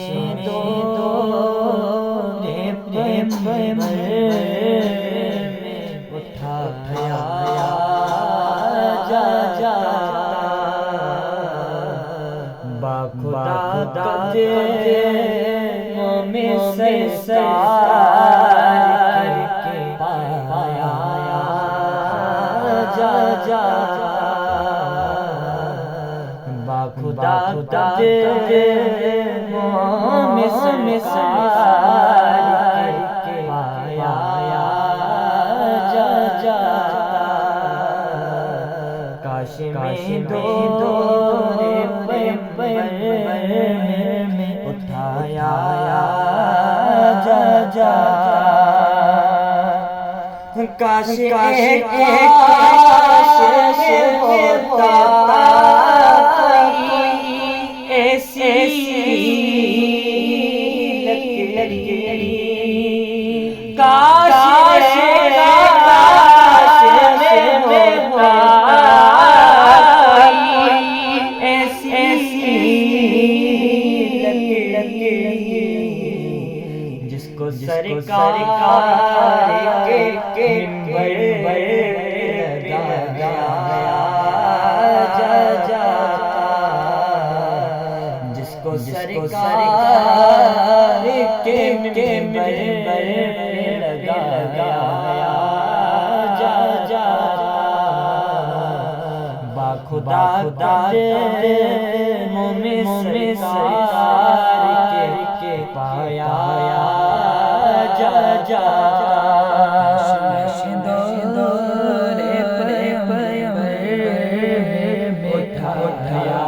में दो प्रेम में उठाया जा बाखुदा कदमों में सरकार के पाया जा बाखुदा कदमों में सरकार के पाया जा काश में दो में उठाया जा काश होता ऐसी काश जिसको सरकार के मिंबर लगाया जा जिसको सरकार के मिंबर लगाया जा बाखुदा कदमों में सरकार के पाया जा उठाया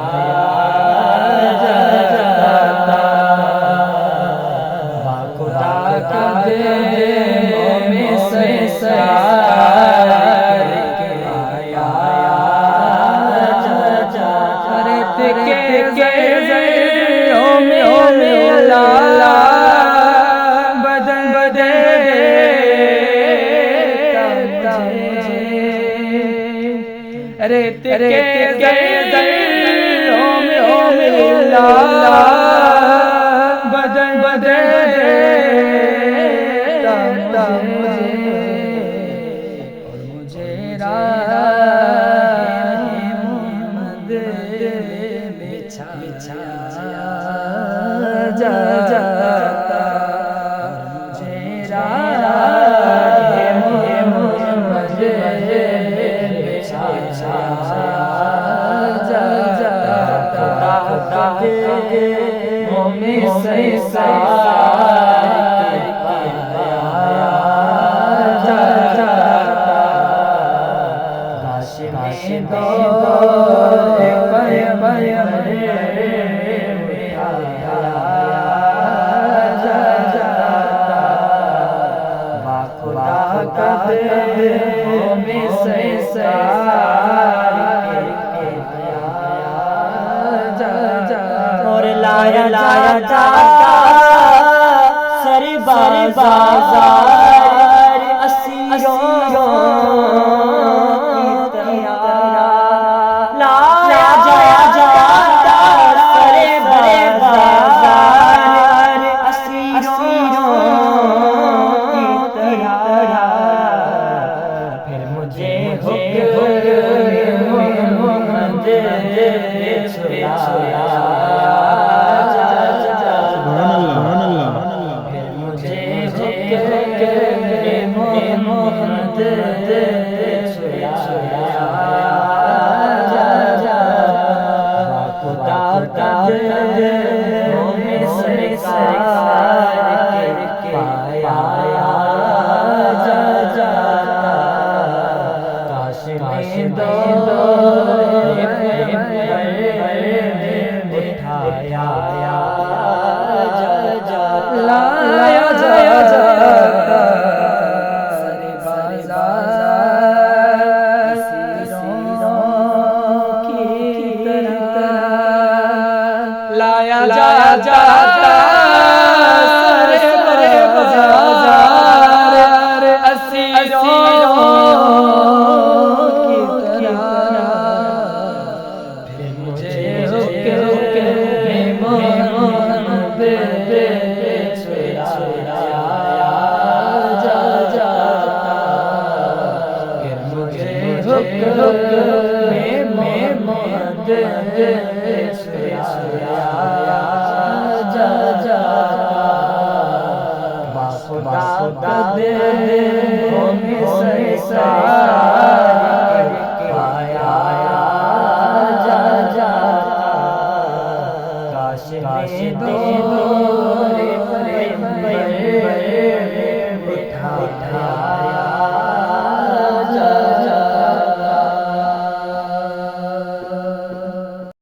बाखुदा कदमों में सरकार के पाया जा रेत के ज़र्रों में बदन देता और मुझे राहे मोहम्मद बिछा जा मुझे राहे मोहम्मद कदमों में सरकार जा काश में दो बाखुदा कदमों में सरकार और लाया जाता सर बाजार असीरों की तरह लाया जाता सर बाजार असीरों की तरह फिर मुझे मोहम्मद छुया मोहम्मद छुया बाखुदा कदमों में सरकार के पाया जा काश में दो उठाया जा लाया जा लाया जाता सर बाजार असीरों की तरह फिर मुझे मोहम्मद जा जा खुदा दे पाया जा जा काश दो उठाया